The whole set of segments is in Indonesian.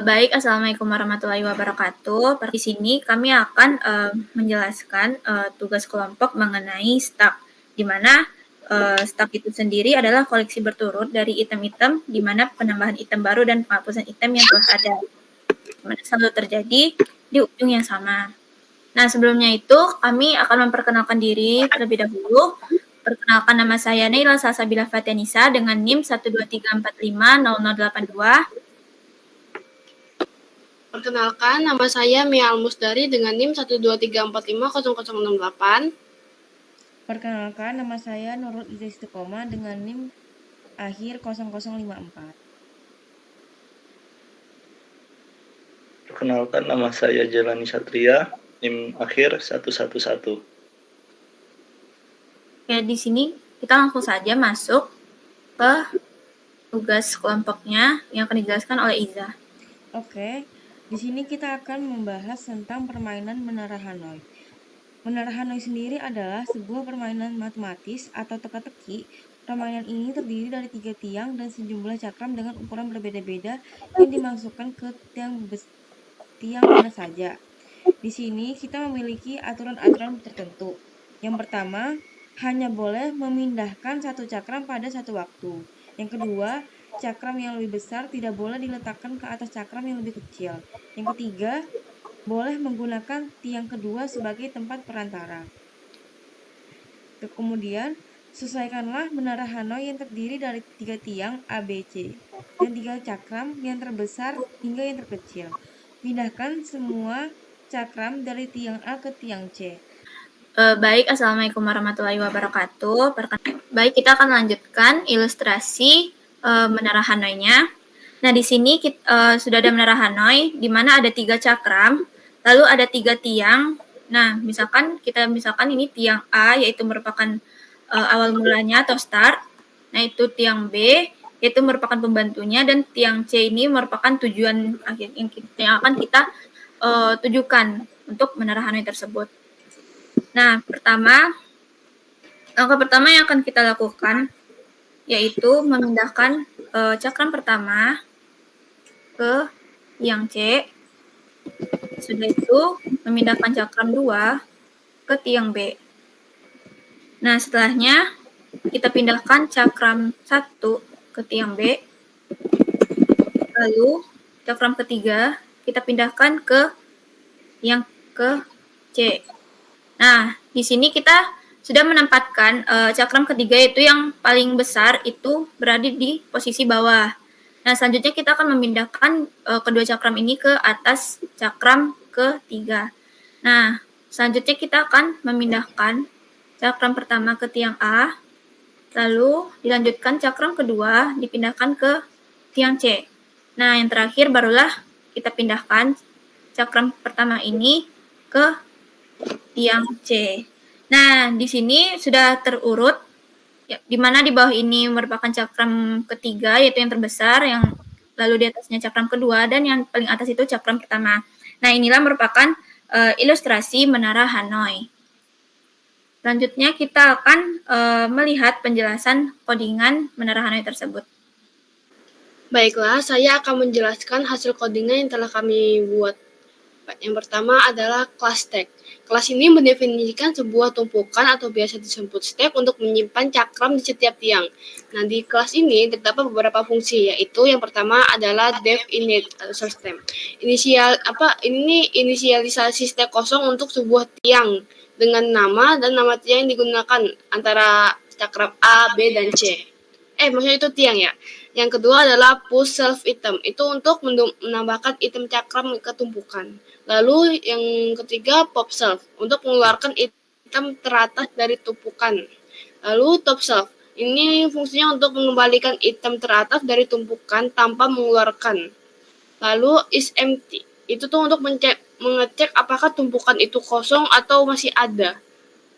Baik, Assalamualaikum warahmatullahi wabarakatuh. Di sini kami akan menjelaskan tugas kelompok mengenai stack, di mana stack itu sendiri adalah koleksi berturut dari item-item, di mana penambahan item baru dan penghapusan item yang telah ada, di mana selalu terjadi di ujung yang sama. Nah, sebelumnya itu kami akan memperkenalkan diri terlebih dahulu. Perkenalkan, nama saya Naila Salsabila Fatianisa dengan NIM 123450082. Perkenalkan, nama saya Mia Almusdari dengan NIM 123450068. Perkenalkan, nama saya Nurul Iza Istiqomah dengan NIM akhir 0054. Perkenalkan, nama saya Jelani Satria, NIM akhir 111. Oke, di sini kita langsung saja masuk ke tugas kelompoknya yang akan dijelaskan oleh Iza. Oke, di sini kita akan membahas tentang permainan menara Hanoi. Menara Hanoi sendiri adalah sebuah permainan matematis atau teka-teki. Permainan ini terdiri dari 3 tiang dan sejumlah cakram dengan ukuran berbeda-beda yang dimasukkan ke tiang mana saja. Di sini kita memiliki aturan-aturan tertentu. Yang pertama, hanya boleh memindahkan satu cakram pada satu waktu. Yang kedua, cakram yang lebih besar tidak boleh diletakkan ke atas cakram yang lebih kecil. Yang ketiga, boleh menggunakan tiang kedua sebagai tempat perantara. Kemudian, sesuaikanlah menara Hanoi yang terdiri dari 3 tiang A, B, C dan 3 cakram yang terbesar hingga yang terkecil. Pindahkan semua cakram dari tiang A ke tiang C. Baik, Assalamualaikum warahmatullahi wabarakatuh. Baik, kita akan lanjutkan ilustrasi menara Hanoi-nya. Nah, di sini sudah ada menara Hanoi, di mana ada 3 cakram, lalu ada 3 tiang. Nah, misalkan ini tiang A, yaitu merupakan awal mulanya atau start. Nah, itu tiang B, yaitu merupakan pembantunya, dan tiang C ini merupakan tujuan akhir yang akan kita tujukan untuk menara Hanoi tersebut. Nah, langkah pertama yang akan kita lakukan yaitu memindahkan cakram pertama ke tiang C. Sudah itu, memindahkan cakram 2 ke tiang B. Nah, setelahnya kita pindahkan cakram 1 ke tiang B. Lalu, cakram ketiga kita pindahkan ke tiang ke C. Nah, di sini kita sudah menempatkan cakram ketiga, itu yang paling besar, itu berada di posisi bawah. Nah, selanjutnya kita akan memindahkan kedua cakram ini ke atas cakram ketiga. Nah, selanjutnya kita akan memindahkan cakram pertama ke tiang A, lalu dilanjutkan cakram kedua dipindahkan ke tiang C. Nah, yang terakhir barulah kita pindahkan cakram pertama ini ke tiang C. Nah, di sini sudah terurut, ya, di mana di bawah ini merupakan cakram ketiga, yaitu yang terbesar, yang lalu di atasnya cakram kedua, dan yang paling atas itu cakram pertama. Nah, inilah merupakan ilustrasi menara Hanoi. Selanjutnya kita akan melihat penjelasan codingan menara Hanoi tersebut. Baiklah, saya akan menjelaskan hasil codingan yang telah kami buat. Yang pertama adalah class stack. Kelas ini mendefinisikan sebuah tumpukan atau biasa disebut stack untuk menyimpan cakram di setiap tiang. Nah, di kelas ini terdapat beberapa fungsi, yaitu yang pertama adalah def init atau source stem. Inisialisasi stack kosong untuk sebuah tiang dengan nama dan nama tiang yang digunakan antara cakram A, B, dan C. Maksudnya itu tiang ya. Yang kedua adalah push self item. Itu untuk menambahkan item cakram ke tumpukan. Lalu yang ketiga pop self. Untuk mengeluarkan item teratas dari tumpukan. Lalu top self. Ini fungsinya untuk mengembalikan item teratas dari tumpukan tanpa mengeluarkan. Lalu is empty. Itu tuh untuk mengecek apakah tumpukan itu kosong atau masih ada.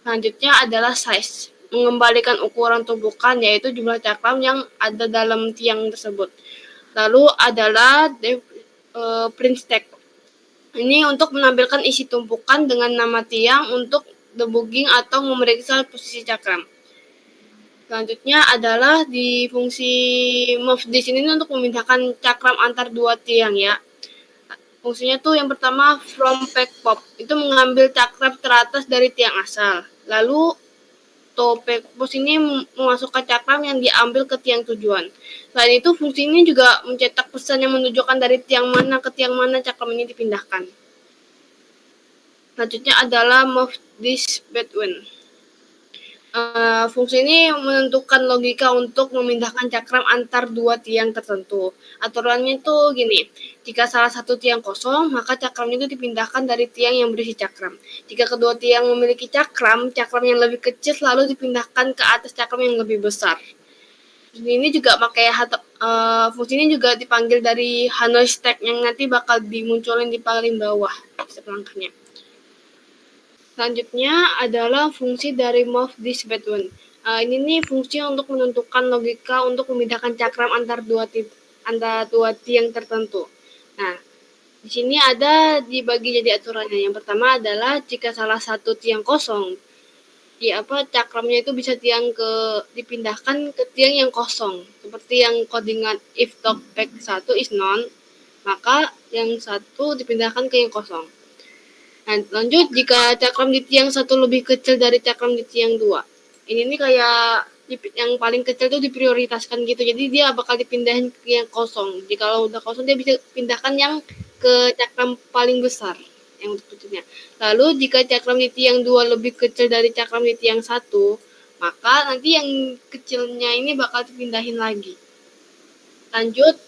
Selanjutnya adalah size. Mengembalikan ukuran tumpukan, yaitu jumlah cakram yang ada dalam tiang tersebut. Lalu adalah print stack. Ini untuk menampilkan isi tumpukan dengan nama tiang untuk debugging atau memeriksa posisi cakram. Selanjutnya adalah di fungsi move di sini untuk memindahkan cakram antar dua tiang ya. Fungsinya tuh yang pertama from back pop, itu mengambil cakram teratas dari tiang asal. Lalu to back pop ini memasukkan cakram yang diambil ke tiang tujuan. Selain itu fungsi ini juga mencetak pesan yang menunjukkan dari tiang mana ke tiang mana cakram ini dipindahkan. Selanjutnya adalah move this between. Fungsi ini menentukan logika untuk memindahkan cakram antar dua tiang tertentu. Aturannya itu gini, jika salah satu tiang kosong, maka cakram itu dipindahkan dari tiang yang berisi cakram. Jika kedua tiang memiliki cakram yang lebih kecil selalu dipindahkan ke atas cakram yang lebih besar. Ini juga pakai fungsi ini juga dipanggil dari Hanoi stack yang nanti bakal dimunculin di paling bawah step langkahnya. Selanjutnya adalah fungsi dari move this between. Ini nih fungsi untuk menentukan logika untuk memindahkan cakram antar dua tiang tertentu. Nah, di sini ada dibagi jadi aturannya. Yang pertama adalah jika salah satu tiang kosong, cakramnya itu bisa dipindahkan ke tiang yang kosong. Seperti yang codingan if talkback 1 is none, maka yang satu dipindahkan ke yang kosong. Nah, lanjut jika cakram di tiang satu lebih kecil dari cakram di tiang 2. Ini nih kayak yang paling kecil itu diprioritaskan gitu. Jadi dia bakal dipindahin ke yang kosong. Jika kalau udah kosong dia bisa pindahkan yang ke cakram paling besar yang untuk kecilnya. Lalu jika cakram di tiang 2 lebih kecil dari cakram di tiang 1, maka nanti yang kecilnya ini bakal dipindahin lagi. Lanjut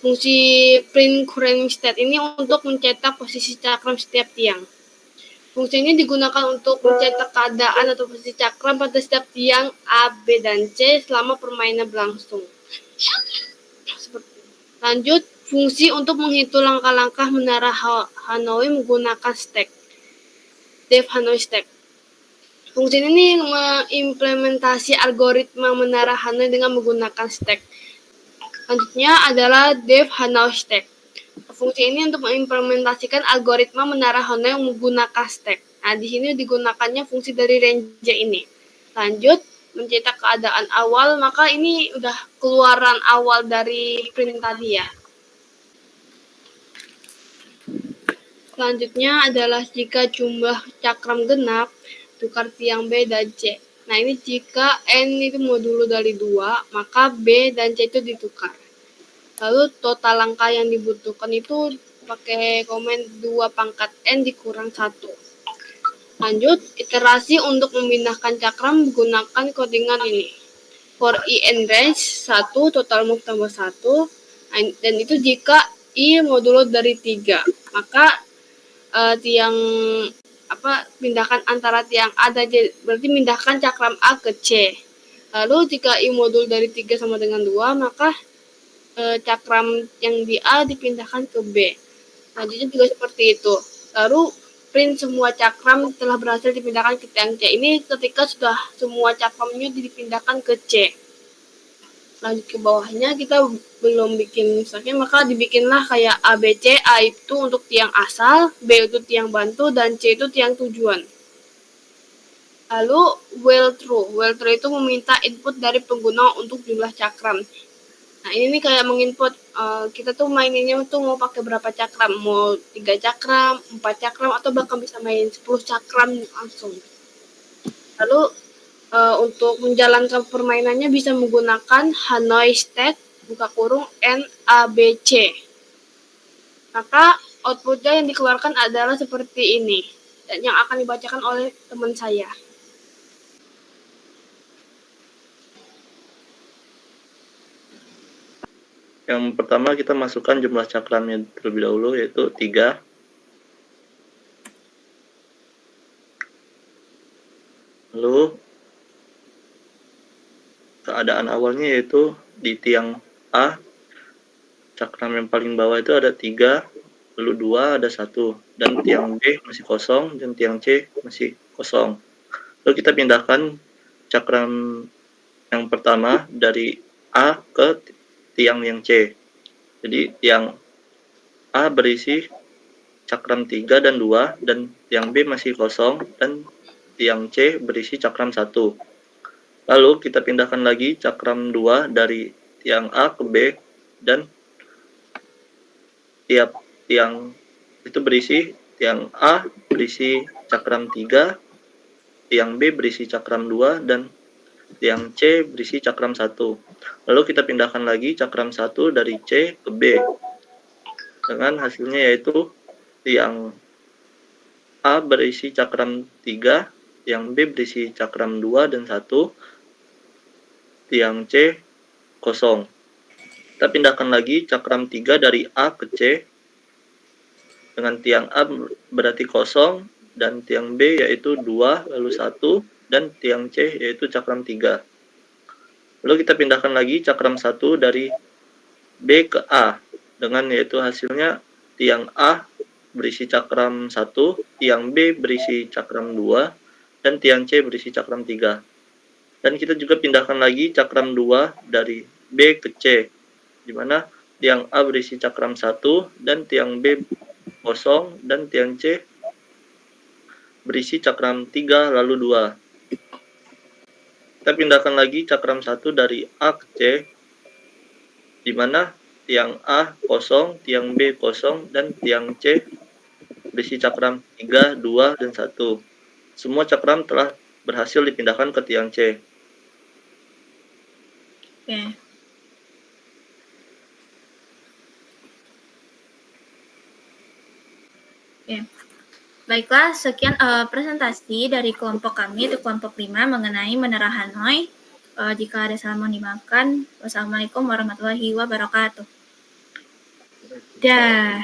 fungsi print current state ini untuk mencetak posisi cakram setiap tiang. Fungsi ini digunakan untuk mencetak keadaan atau posisi cakram pada setiap tiang A, B, dan C selama permainan berlangsung. Lanjut, fungsi untuk menghitung langkah-langkah menara Hanoi menggunakan stack. Dev Hanoi stack. Fungsi ini mengimplementasi algoritma menara Hanoi dengan menggunakan stack. Selanjutnya adalah Dev Hanoi stack. Fungsi ini untuk mengimplementasikan algoritma menara Hanoi menggunakan stack. Nah, di sini digunakannya fungsi dari range ini. Lanjut, mencetak keadaan awal, maka ini udah keluaran awal dari print tadi ya. Selanjutnya adalah jika jumlah cakram genap, tukar tiang B dan C. Nah, ini jika N itu modulo dari 2, maka B dan C itu ditukar. Lalu total langkah yang dibutuhkan itu pakai komen 2 pangkat N dikurang 1. Lanjut, iterasi untuk memindahkan cakram menggunakan codingan ini. For I and range 1, total move tambah 1. Dan itu jika I modulo dari 3. Maka pindahkan antara tiang A dan C, berarti pindahkan cakram A ke C. Lalu jika I modul dari 3 sama dengan 2, maka cakram yang di A dipindahkan ke B. Selanjutnya juga seperti itu. Lalu print semua cakram telah berhasil dipindahkan ke tiang C. Ini ketika sudah semua cakramnya dipindahkan ke C. Lanjut ke bawahnya, kita belum bikin misalnya, maka dibikinlah kayak A, B, C. A itu untuk tiang asal, B itu tiang bantu, dan C itu tiang tujuan. Lalu while true. While true itu meminta input dari pengguna untuk jumlah cakram. Nah, ini nih kayak menginput kita tuh maininnya tuh mau pakai berapa cakram, mau 3 cakram, 4 cakram, atau bahkan bisa main 10 cakram langsung. Lalu untuk menjalankan permainannya bisa menggunakan Hanoi stack buka kurung N A B C. Maka outputnya yang dikeluarkan adalah seperti ini, dan yang akan dibacakan oleh teman saya. Yang pertama kita masukkan jumlah cakramnya terlebih dahulu, yaitu 3. Lalu keadaan awalnya yaitu di tiang A, cakram yang paling bawah itu ada 3, lalu 2 ada 1, dan tiang B masih kosong, dan tiang C masih kosong. Lalu kita pindahkan cakram yang pertama dari A ke tiang yang C. Jadi tiang A berisi cakram 3 dan 2, dan tiang B masih kosong, dan tiang C berisi cakram 1. Lalu kita pindahkan lagi cakram 2 dari tiang A ke B, dan tiap tiang itu berisi tiang A berisi cakram 3, tiang B berisi cakram 2, dan tiang C berisi cakram 1. Lalu kita pindahkan lagi cakram 1 dari C ke B. Dengan hasilnya yaitu tiang A berisi cakram 3, tiang B berisi cakram 2 dan 1, tiang C kosong. Kita pindahkan lagi cakram 3 dari A ke C. Dengan tiang A berarti kosong, dan tiang B yaitu 2, lalu 1, dan tiang C yaitu cakram 3. Lalu kita pindahkan lagi cakram 1 dari B ke A, dengan yaitu hasilnya tiang A berisi cakram 1, tiang B berisi cakram 2, dan tiang C berisi cakram 3. Dan kita juga pindahkan lagi cakram 2 dari B ke C, di mana tiang A berisi cakram 1, dan tiang B kosong, dan tiang C berisi cakram 3 lalu 2. Kita pindahkan lagi cakram 1 dari A ke C, di mana tiang A kosong, tiang B kosong, dan tiang C berisi cakram 3, 2, dan 1. Semua cakram telah berhasil dipindahkan ke tiang C. Oke. Oke. Baiklah, sekian presentasi dari kelompok kami, itu kelompok 5 mengenai menara Hanoi. Jika ada salah mohon dimaafkan. Wassalamualaikum warahmatullahi wabarakatuh. Dah.